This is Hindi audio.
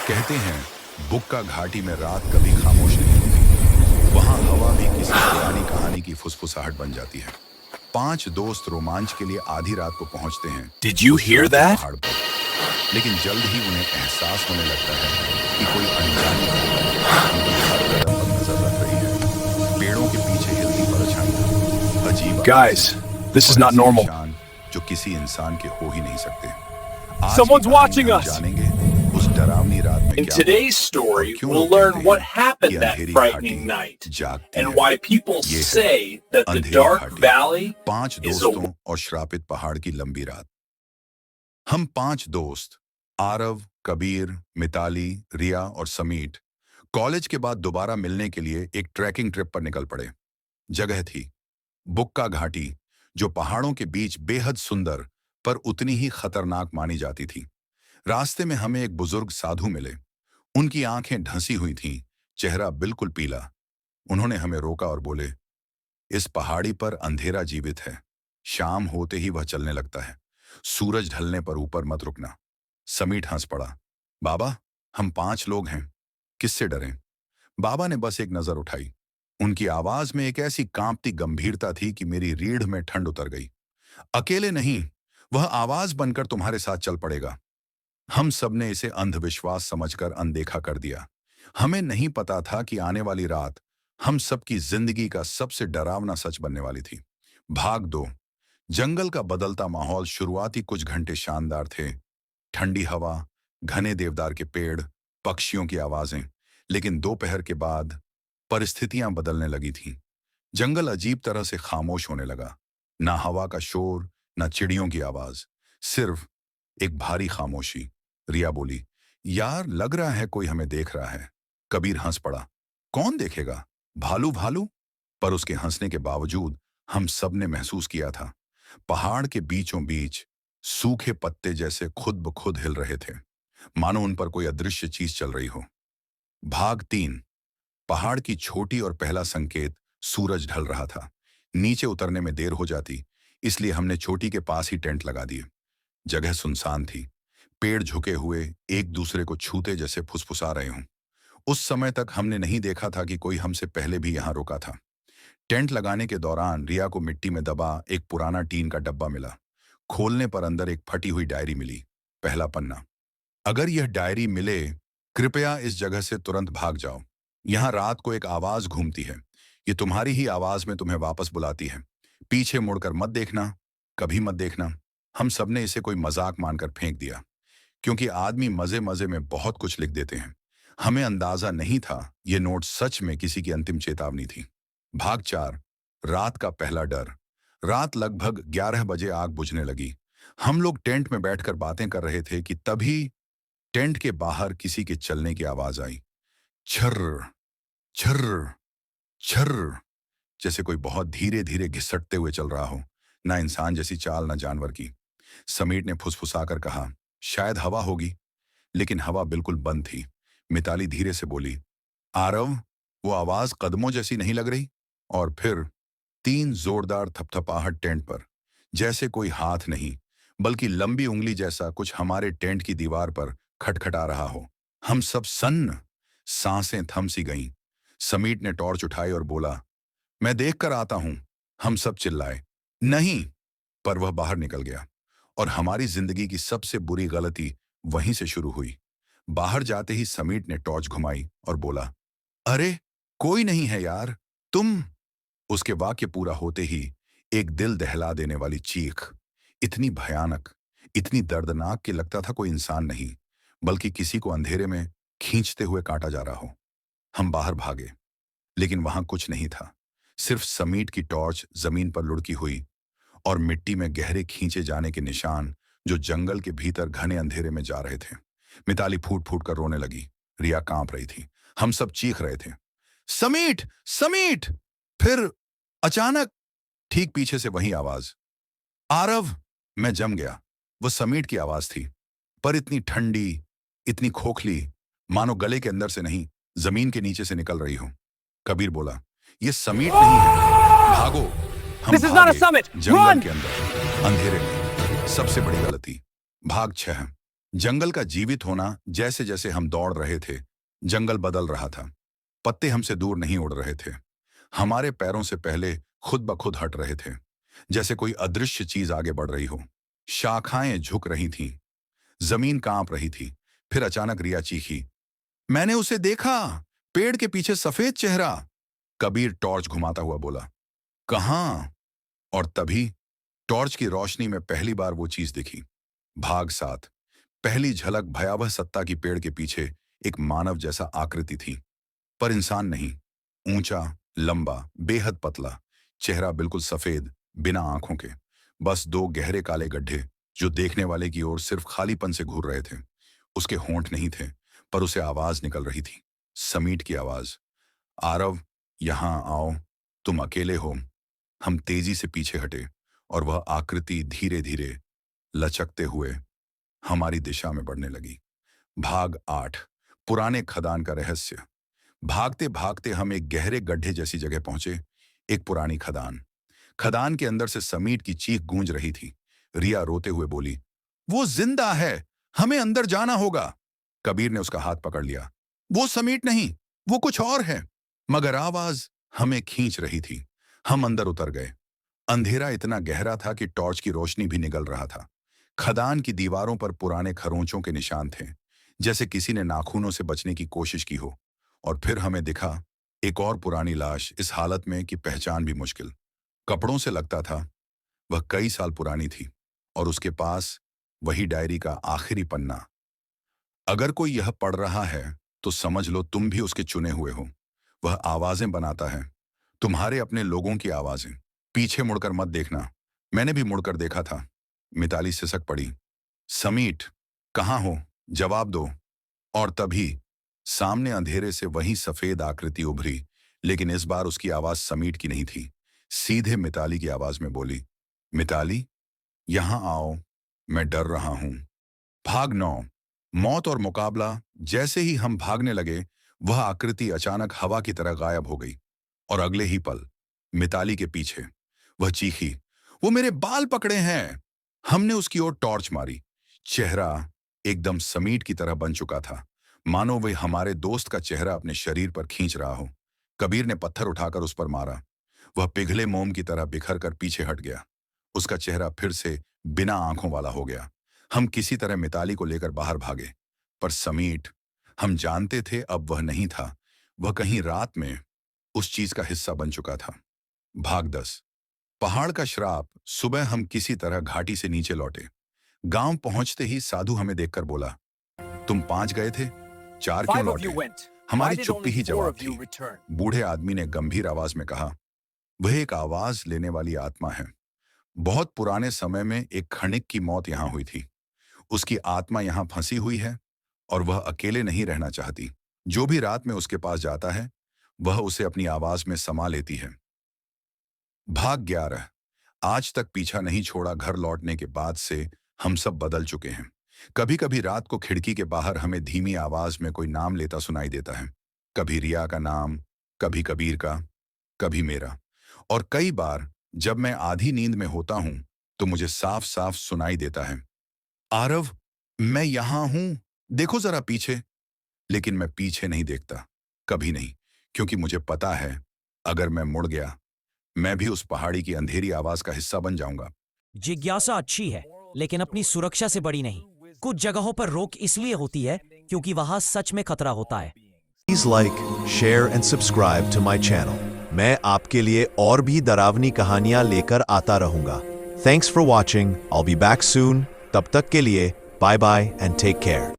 कहते हैं बुक्का घाटी में रात कभी खामोश नहीं होती। वहां हवा भी किसी पुरानी कहानी की फुसफुसाहट बन जाती है। 5 दोस्त रोमांच के लिए आधी रात को पहुंचते हैं Did you उस hear शांत that? पहाड़ पर। लेकिन जल्द ही उन्हें एहसास होने लगता है कि कोई अनजानी ताकत उनकी हर कदम पर नजर रख रही है। पेड़ों के पीछे हिलती परछाइयां, अजीब Guys, आवाजें this is और not ऐसे normal. निशान जो किसी इंसान के हो ही नहीं सकते। आज की Someone's कहानी watching हम us. जानेंगे उस डरावनी रात में In क्या हुआ today's और story, क्यों we'll लोग learn कहते what हैं कि happened that अंधेरी frightening घाटी night जागती and है। why people ये है say that the Andheri Dark घाटी, Valley 5 is a दोस्तों और श्रापित पहाड़ की लंबी रात। हम 5 दोस्त आरव, कबीर, मिताली, रिया और समीट कॉलेज के बाद दोबारा मिलने के लिए एक ट्रैकिंग ट्रिप पर निकल पड़े। जगह थी बुक्का घाटी, जो पहाड़ों के बीच बेहद सुंदर पर उतनी ही खतरनाक मानी जाती थी। रास्ते में हमें एक बुजुर्ग साधु मिले। उनकी आंखें ढंसी हुई थीं, चेहरा बिल्कुल पीला। उन्होंने हमें रोका और बोले, इस पहाड़ी पर अंधेरा जीवित है। शाम होते ही वह चलने लगता है। सूरज ढलने पर ऊपर मत रुकना। समीट हंस पड़ा। बाबा, हम 5 लोग हैं, किससे डरें? बाबा ने बस एक नजर उठाई। उनकी आवाज में एक ऐसी कांपती गंभीरता थी कि मेरी रीढ़ में ठंड उतर गई। अकेले नहीं, वह आवाज बनकर तुम्हारे साथ चल पड़ेगा। हम सबने इसे अंधविश्वास समझकर अनदेखा कर दिया। हमें नहीं पता था कि आने वाली रात हम सबकी जिंदगी का सबसे डरावना सच बनने वाली थी। भाग 2। जंगल का बदलता माहौल। शुरुआती कुछ घंटे शानदार थे। ठंडी हवा, घने देवदार के पेड़, पक्षियों की आवाजें। लेकिन दोपहर के बाद परिस्थितियां बदलने लगी थीं। जंगल अजीब तरह से खामोश होने लगा। ना हवा का शोर, ना चिड़ियों की आवाज, सिर्फ एक भारी खामोशी। रिया बोली, यार लग रहा है कोई हमें देख रहा है। कबीर हंस पड़ा, कौन देखेगा, भालू भालू। पर उसके हंसने के बावजूद हम सब ने महसूस किया था, पहाड़ के बीचों बीच सूखे पत्ते जैसे खुद ब खुद हिल रहे थे, मानो उन पर कोई अदृश्य चीज चल रही हो। भाग 3। पहाड़ की छोटी और पहला संकेत। सूरज ढल रहा था। नीचे उतरने में देर हो जाती, इसलिए हमने चोटी के पास ही टेंट लगा दिए। जगह सुनसान थी। पेड़ झुके हुए एक दूसरे को छूते जैसे फुसफुसा रहे हों। उस समय तक हमने नहीं देखा था कि कोई हमसे पहले भी यहां रुका था। टेंट लगाने के दौरान रिया को मिट्टी में दबा एक पुराना टीन का डब्बा मिला। खोलने पर अंदर एक फटी हुई डायरी मिली। पहला पन्ना। अगर यह डायरी मिले, कृपया इस जगह से तुरंत भाग जाओ। यहां रात को एक आवाज घूमती है। ये तुम्हारी ही आवाज में तुम्हें वापस बुलाती है। पीछे मुड़कर मत देखना, कभी मत देखना। हम सबने इसे कोई मजाक मानकर फेंक दिया, क्योंकि आदमी मजे मजे में बहुत कुछ लिख देते हैं। हमें अंदाजा नहीं था ये नोट सच में किसी की अंतिम चेतावनी थी। भाग 4। रात का पहला डर। रात लगभग 11 बजे आग बुझने लगी। हम लोग टेंट में बैठकर बातें कर रहे थे कि तभी टेंट के बाहर किसी के चलने की आवाज आई। छर्र छर्र छर्र, जैसे कोई बहुत धीरे धीरे घिसटते हुए चल रहा हो। ना इंसान जैसी चाल, ना जानवर की। समीर ने फुसफुसाकर कहा, शायद हवा होगी। लेकिन हवा बिल्कुल बंद थी। मिताली धीरे से बोली, आरव, वो आवाज कदमों जैसी नहीं लग रही? और फिर 3 जोरदार थपथपाहट टेंट पर, जैसे कोई हाथ नहीं बल्कि लंबी उंगली जैसा कुछ हमारे टेंट की दीवार पर खटखटा रहा हो। हम सब सन्न, सांसें थम सी गईं। समीट ने टॉर्च उठाई और बोला, मैं देख कर आता हूं। हम सब चिल्लाए, नहीं। पर वह बाहर निकल गया और हमारी जिंदगी की सबसे बुरी गलती वहीं से शुरू हुई। बाहर जाते ही समीट ने टॉर्च घुमाई और बोला, अरे कोई नहीं है यार, तुम। उसके वाक्य पूरा होते ही एक दिल दहला देने वाली चीख, इतनी भयानक, इतनी दर्दनाक कि लगता था कोई इंसान नहीं बल्कि किसी को अंधेरे में खींचते हुए काटा जा रहा हो। हम बाहर भागे, लेकिन वहां कुछ नहीं था। सिर्फ समीट की टॉर्च जमीन पर लुढ़की हुई और मिट्टी में गहरे खींचे जाने के निशान जो जंगल के भीतर घने अंधेरे में जा रहे थे। मिताली फूट फूट कर रोने लगी। रिया कांप रही थी। हम सब चीख रहे थे, समीट समीट। फिर अचानक ठीक पीछे से वही आवाज, आरव। मैं जम गया। वो समीट की आवाज थी, पर इतनी ठंडी, इतनी खोखली, मानो गले के अंदर से नहीं, जमीन के नीचे से निकल रही हो। कबीर बोला, ये समीट नहीं है, भागो। हम This is not a भागे summit. जंगल Run! के अंदर अंधेरे में। सबसे बड़ी गलती। भाग 6। जंगल का जीवित होना, जैसे जैसे हम दौड़ रहे थे, जंगल बदल रहा था। पत्ते हमसे दूर नहीं उड़ रहे थे, हमारे पैरों से पहले खुद ब खुद हट रहे थे, जैसे कोई अदृश्य चीज आगे बढ़ रही हो। शाखाएं झुक रही थीं, जमीन कांप रही थी। फिर अचानक रिया चीखी, मैंने उसे देखा, पेड़ के पीछे सफेद चेहरा। कबीर टॉर्च घुमाता हुआ बोला, कहां? और तभी टॉर्च की रोशनी में पहली बार वो चीज दिखी। भाग 7। पहली झलक भयावह सत्ता की पेड़ के पीछे एक मानव जैसा आकृति थी, पर इंसान नहीं। ऊंचा, लंबा, बेहद पतला, चेहरा बिल्कुल सफेद, बिना आंखों के, बस 2 गहरे काले गड्ढे जो देखने वाले की ओर सिर्फ खालीपन से घूर रहे थे। उसके होंठ नहीं थे, पर उसे आवाज निकल रही थी, समीट की आवाज। आरव, यहां आओ, तुम अकेले हो। हम तेजी से पीछे हटे और वह आकृति धीरे धीरे लचकते हुए हमारी दिशा में बढ़ने लगी। भाग 8। पुराने खदान का रहस्य। भागते भागते हम एक गहरे गड्ढे जैसी जगह पहुंचे। एक पुरानी खदान। खदान के अंदर से समीट की चीख गूंज रही थी। रिया रोते हुए बोली, वो जिंदा है, हमें अंदर जाना होगा। कबीर ने उसका हाथ पकड़ लिया, वो समीट नहीं, वो कुछ और है। मगर आवाज हमें खींच रही थी। हम अंदर उतर गए। अंधेरा इतना गहरा था कि टॉर्च की रोशनी भी निगल रहा था। खदान की दीवारों पर पुराने खरोंचों के निशान थे, जैसे किसी ने नाखूनों से बचने की कोशिश की हो। और फिर हमें दिखा एक और पुरानी लाश, इस हालत में कि पहचान भी मुश्किल। कपड़ों से लगता था वह कई साल पुरानी थी, और उसके पास वही डायरी का आखिरी पन्ना। अगर कोई यह पढ़ रहा है तो समझ लो तुम भी उसके चुने हुए हो। वह आवाजें बनाता है, तुम्हारे अपने लोगों की आवाजें। पीछे मुड़कर मत देखना। मैंने भी मुड़कर देखा था। मिताली सिसक पड़ी, समीट, कहाँ हो? जवाब दो। और तभी सामने अंधेरे से वही सफेद आकृति उभरी, लेकिन इस बार उसकी आवाज समीट की नहीं थी, सीधे मिताली की आवाज में बोली, मिताली, यहां आओ, मैं डर रहा हूं। भाग 9। मौत और मुकाबला। जैसे ही हम भागने लगे, वह आकृति अचानक हवा की तरह गायब हो गई, और अगले ही पल मिताली के पीछे वह चीखी, वो मेरे बाल पकड़े हैं। हमने उसकी ओर टॉर्च मारी। चेहरा एकदम समीट की तरह बन चुका था, मानो वह हमारे दोस्त का चेहरा अपने शरीर पर खींच रहा हो। कबीर ने पत्थर उठाकर उस पर मारा। वह पिघले मोम की तरह बिखर कर पीछे हट गया। उसका चेहरा फिर से बिना आंखों वाला हो गया। हम किसी तरह मिताली को लेकर बाहर भागे, पर समीट, हम जानते थे अब वह नहीं था। वह कहीं रात में उस चीज का हिस्सा बन चुका था। भाग 10। पहाड़ का श्राप। सुबह हम किसी तरह घाटी से नीचे लौटे। गांव पहुंचते ही साधु हमें देखकर बोला, तुम 5 गए थे, 4 क्यों लौटे? हमारी चुप्पी ही जवाब थी। बूढ़े आदमी ने गंभीर आवाज में कहा, वह एक आवाज लेने वाली आत्मा है। बहुत पुराने समय में एक खनिक की मौत यहां हुई थी। उसकी आत्मा यहां फंसी हुई है, और वह अकेले नहीं रहना चाहती। जो भी रात में उसके पास जाता है, वह उसे अपनी आवाज में समा लेती है। भाग 11। आज तक पीछा नहीं छोड़ा। घर लौटने के बाद से हम सब बदल चुके हैं। कभी कभी रात को खिड़की के बाहर हमें धीमी आवाज में कोई नाम लेता सुनाई देता है। कभी रिया का नाम, कभी कबीर का, कभी मेरा। और कई बार जब मैं आधी नींद में होता हूं तो मुझे साफ साफ सुनाई देता है, आरव, मैं यहां हूं, देखो जरा पीछे। लेकिन मैं पीछे नहीं देखता, कभी नहीं, क्योंकि मुझे पता है अगर मैं मुड़ गया, मैं भी उस पहाड़ी की अंधेरी आवाज का हिस्सा बन जाऊंगा। जिज्ञासा अच्छी है, लेकिन अपनी सुरक्षा से बड़ी नहीं। कुछ जगहों पर रोक इसलिए होती है क्योंकि वहां सच में खतरा होता है। Please like, share and subscribe to my channel. मैं आपके लिए और भी डरावनी कहानियां लेकर आता रहूंगा। Thanks for watching. I'll be back soon. तब तक के लिए bye bye and take care.